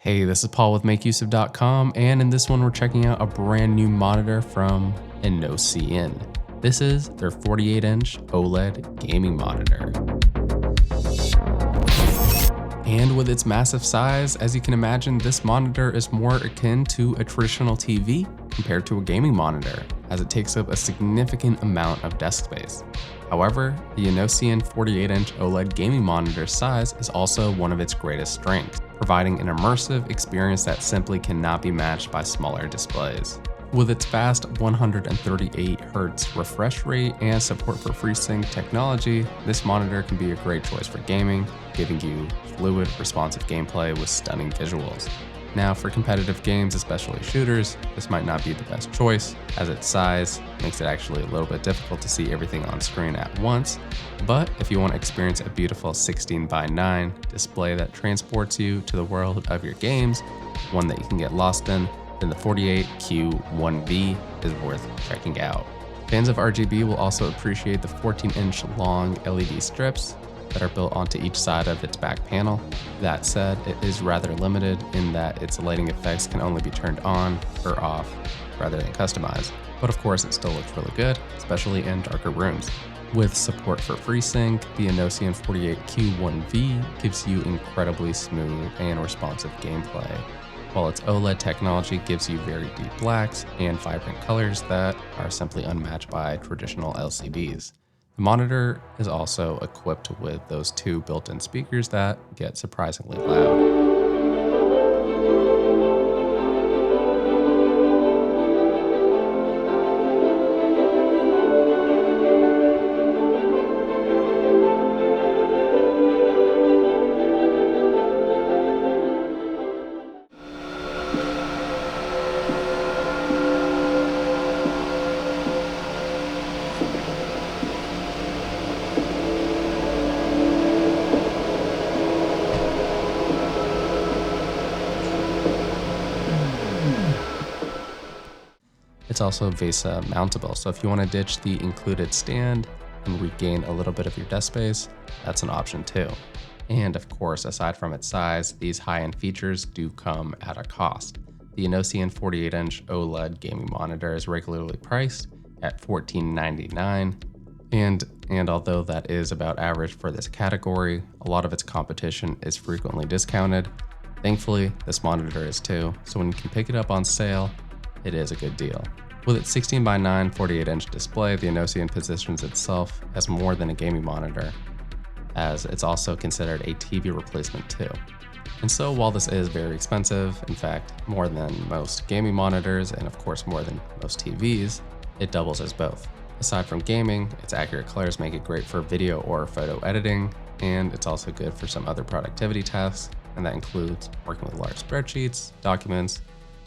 Hey, this is Paul with MakeUseOf.com, and in this one we're checking out a brand new monitor from Innocn. This is their 48-inch OLED gaming monitor. And with its massive size, as you can imagine, this monitor is more akin to a traditional TV compared to a gaming monitor, as it takes up a significant amount of desk space. However, the Innocn 48-inch OLED gaming monitor size is also one of its greatest strengths, providing an immersive experience that simply cannot be matched by smaller displays. With its fast 138Hz refresh rate and support for FreeSync technology, this monitor can be a great choice for gaming, giving you fluid, responsive gameplay with stunning visuals. Now, for competitive games, especially shooters, this might not be the best choice, as its size makes it actually a little bit difficult to see everything on screen at once. But if you want to experience a beautiful 16:9 display that transports you to the world of your games, one that you can get lost in, then the 48Q1V is worth checking out. Fans of RGB will also appreciate the 14-inch long LED strips that are built onto each side of its back panel. That said, it is rather limited in that its lighting effects can only be turned on or off rather than customized. But of course, it still looks really good, especially in darker rooms. With support for FreeSync, the Innocn 48Q1V gives you incredibly smooth and responsive gameplay, while its OLED technology gives you very deep blacks and vibrant colors that are simply unmatched by traditional LCDs. The monitor is also equipped with those two built-in speakers that get surprisingly loud. It's also VESA mountable, so if you want to ditch the included stand and regain a little bit of your desk space, that's an option too. And of course, aside from its size, these high-end features do come at a cost. The Innocn 48-inch OLED gaming monitor is regularly priced at $14.99, and although that is about average for this category, a lot of its competition is frequently discounted. Thankfully, this monitor is too, so when you can pick it up on sale, it is a good deal. With its 16:9 48-inch display, the Innocn positions itself as more than a gaming monitor, as it's also considered a TV replacement too. And so while this is very expensive, in fact, more than most gaming monitors and of course more than most TVs, it doubles as both. Aside from gaming, its accurate colors make it great for video or photo editing, and it's also good for some other productivity tasks, and that includes working with large spreadsheets, documents,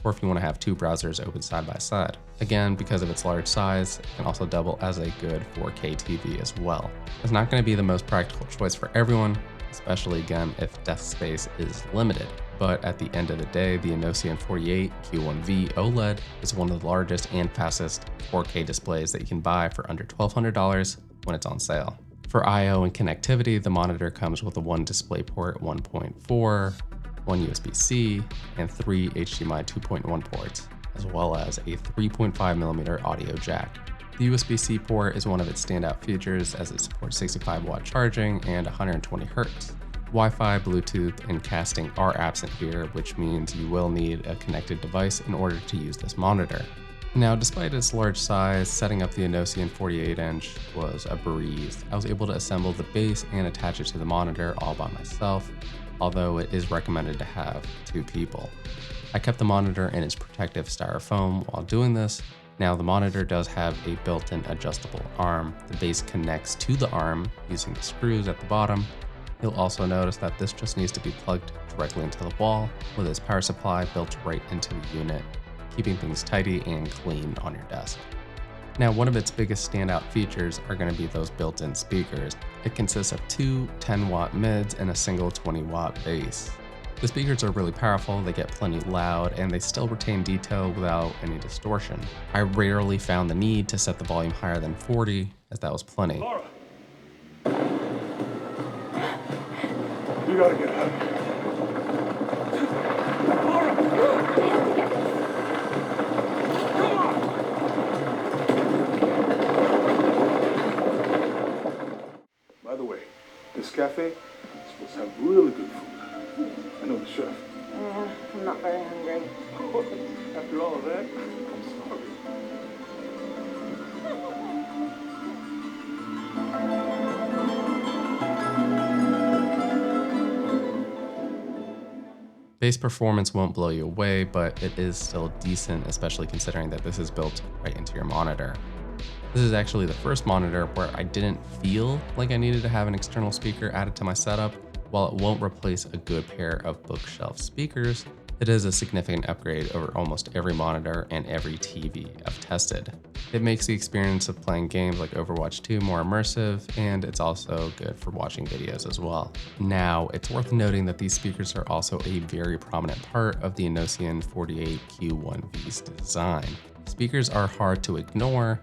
or if you want to have two browsers open side by side. Again, because of its large size, it can also double as a good 4K TV as well. It's not going to be the most practical choice for everyone, especially again if desk space is limited. But at the end of the day, the Innocn 48Q1V OLED is one of the largest and fastest 4K displays that you can buy for under $1,200 when it's on sale. For I/O and connectivity, the monitor comes with a one DisplayPort 1.4, one USB-C, and three HDMI 2.1 ports, as well as a 3.5mm audio jack. The USB-C port is one of its standout features as it supports 65-watt charging and 120 Hz. Wi-Fi, Bluetooth, and casting are absent here, which means you will need a connected device in order to use this monitor. Now, despite its large size, setting up the Innocn 48-inch was a breeze. I was able to assemble the base and attach it to the monitor all by myself, although it is recommended to have two people. I kept the monitor in its protective styrofoam while doing this. Now, the monitor does have a built-in adjustable arm. The base connects to the arm using the screws at the bottom. You'll also notice that this just needs to be plugged directly into the wall with its power supply built right into the unit, keeping things tidy and clean on your desk. Now, one of its biggest standout features are going to be those built-in speakers. It consists of two 10-watt mids and a single 20-watt bass. The speakers are really powerful, they get plenty loud, and they still retain detail without any distortion. I rarely found the need to set the volume higher than 40, as that was plenty. Laura, you gotta get out. I'm not very hungry. After all of that, I'm sorry. Bass performance won't blow you away, but it is still decent, especially considering that this is built right into your monitor. This is actually the first monitor where I didn't feel like I needed to have an external speaker added to my setup. While it won't replace a good pair of bookshelf speakers, it is a significant upgrade over almost every monitor and every TV I've tested. It makes the experience of playing games like Overwatch 2 more immersive, and it's also good for watching videos as well. Now, it's worth noting that these speakers are also a very prominent part of the Innocn 48Q1V's design. Speakers are hard to ignore,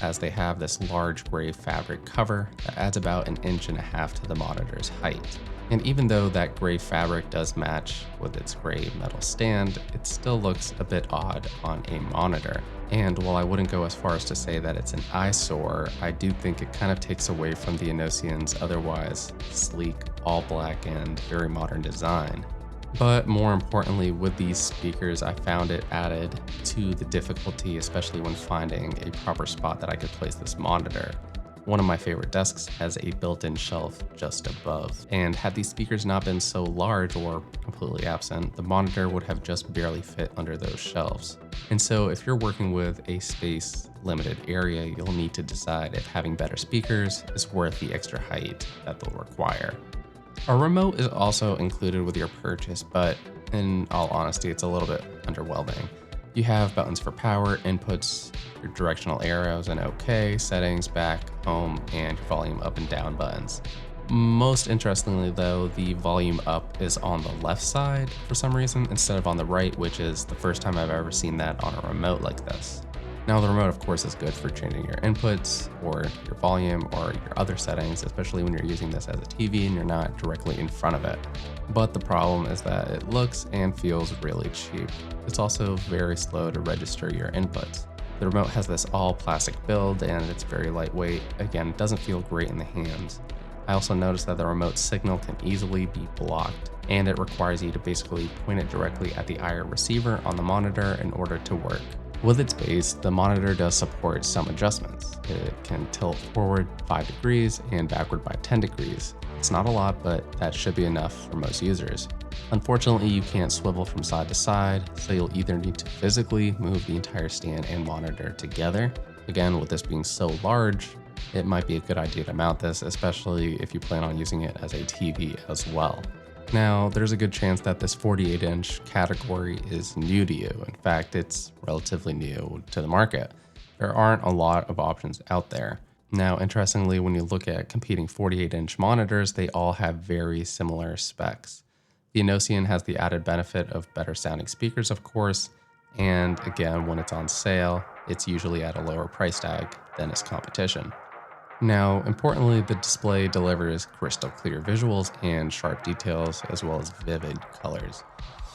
as they have this large gray fabric cover that adds about 1.5 inches to the monitor's height. And even though that gray fabric does match with its gray metal stand, it still looks a bit odd on a monitor. And while I wouldn't go as far as to say that it's an eyesore, I do think it kind of takes away from the Innocn's otherwise sleek, all black and very modern design. But more importantly, with these speakers, I found it added to the difficulty, especially when finding a proper spot that I could place this monitor. One of my favorite desks has a built-in shelf just above, and had these speakers not been so large or completely absent, the monitor would have just barely fit under those shelves. And so if you're working with a space-limited area, you'll need to decide if having better speakers is worth the extra height that they'll require. A remote is also included with your purchase, but in all honesty, it's a little bit underwhelming. You have buttons for power, inputs, your directional arrows, and OK, settings, back, home, and your volume up and down buttons. Most interestingly though, the volume up is on the left side for some reason instead of on the right, which is the first time I've ever seen that on a remote like this. Now the remote of course is good for changing your inputs or your volume or your other settings, especially when you're using this as a TV and you're not directly in front of it. But the problem is that it looks and feels really cheap. It's also very slow to register your inputs. The remote has this all plastic build and it's very lightweight. Again, it doesn't feel great in the hands. I also noticed that the remote signal can easily be blocked, and it requires you to basically point it directly at the IR receiver on the monitor in order to work. With its base, the monitor does support some adjustments. It can tilt forward 5 degrees and backward by 10 degrees. It's not a lot, but that should be enough for most users. Unfortunately, you can't swivel from side to side, so you'll either need to physically move the entire stand and monitor together. Again, with this being so large, it might be a good idea to mount this, especially if you plan on using it as a TV as well. Now, there's a good chance that this 48-inch category is new to you. In fact, it's relatively new to the market. There aren't a lot of options out there. Now, interestingly, when you look at competing 48-inch monitors, they all have very similar specs. The Innocn has the added benefit of better sounding speakers, of course, and again, when it's on sale, it's usually at a lower price tag than its competition. Now, importantly, the display delivers crystal clear visuals and sharp details, as well as vivid colors.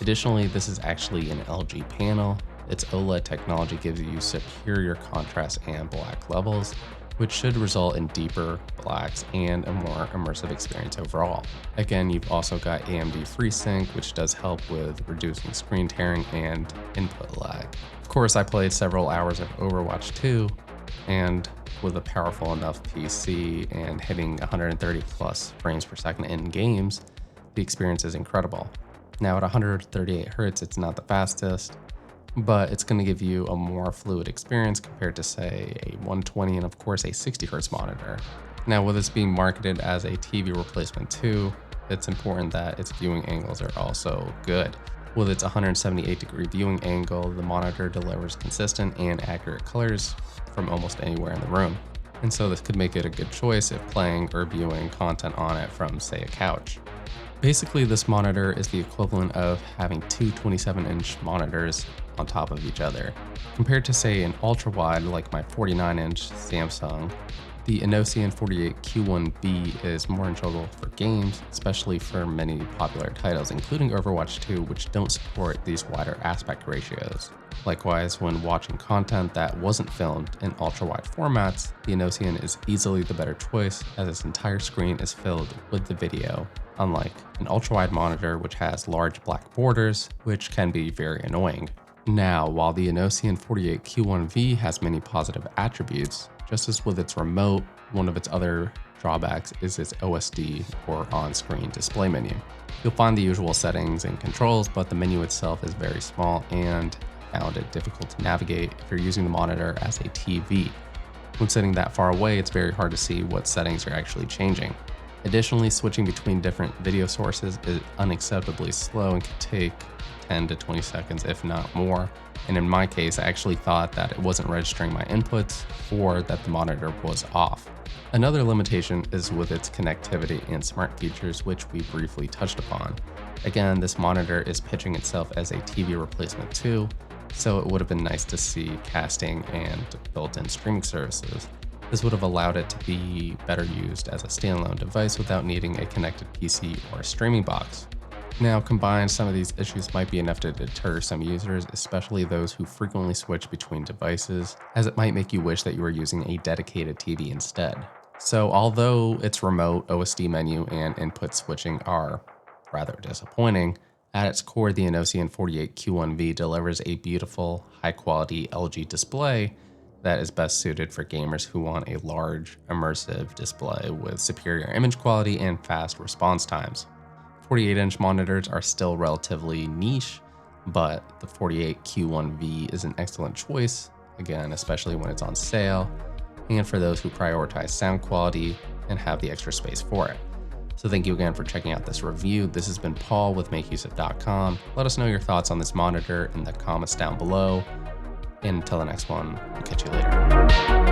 Additionally, this is actually an LG panel. Its OLED technology gives you superior contrast and black levels, which should result in deeper blacks and a more immersive experience overall. Again, you've also got AMD FreeSync, which does help with reducing screen tearing and input lag. Of course, I played several hours of Overwatch 2, and with a powerful enough PC and hitting 130 plus frames per second in games, the experience is incredible. Now at 138 Hz, it's not the fastest, but it's going to give you a more fluid experience compared to say a 120 and of course a 60 Hz monitor. Now with this being marketed as a TV replacement too, it's important that its viewing angles are also good. With its 178 degree viewing angle, the monitor delivers consistent and accurate colors from almost anywhere in the room. And so this could make it a good choice if playing or viewing content on it from, say, a couch. Basically, this monitor is the equivalent of having two 27-inch monitors on top of each other. Compared to, say, an ultra-wide like my 49-inch Samsung, the Innocn 48Q1V is more enjoyable for games, especially for many popular titles, including Overwatch 2, which don't support these wider aspect ratios. Likewise, when watching content that wasn't filmed in ultra-wide formats, the Innocn is easily the better choice as its entire screen is filled with the video unlike an ultra-wide monitor which has large black borders, which can be very annoying. Now, while the Innocn 48Q1V has many positive attributes, just as with its remote, one of its other drawbacks is its OSD, or on-screen display menu. You'll find the usual settings and controls, but the menu itself is very small and found it difficult to navigate if you're using the monitor as a TV. When sitting that far away, it's very hard to see what settings you're actually changing. Additionally, switching between different video sources is unacceptably slow and can take 10 to 20 seconds, if not more. And in my case, I actually thought that it wasn't registering my inputs or that the monitor was off. Another limitation is with its connectivity and smart features, which we briefly touched upon. Again, this monitor is pitching itself as a TV replacement too, so it would have been nice to see casting and built-in streaming services. This would have allowed it to be better used as a standalone device without needing a connected PC or a streaming box. Now, combined, some of these issues might be enough to deter some users, especially those who frequently switch between devices, as it might make you wish that you were using a dedicated TV instead. So although its remote, OSD menu, and input switching are rather disappointing, at its core, the Innocn 48Q1V delivers a beautiful, high-quality LG display that is best suited for gamers who want a large, immersive display with superior image quality and fast response times. 48-inch monitors are still relatively niche, but the 48Q1V is an excellent choice, again, especially when it's on sale, and for those who prioritize sound quality and have the extra space for it. So thank you again for checking out this review. This has been Paul with MakeUseOf.com. Let us know your thoughts on this monitor in the comments down below. And until the next one, we'll catch you later.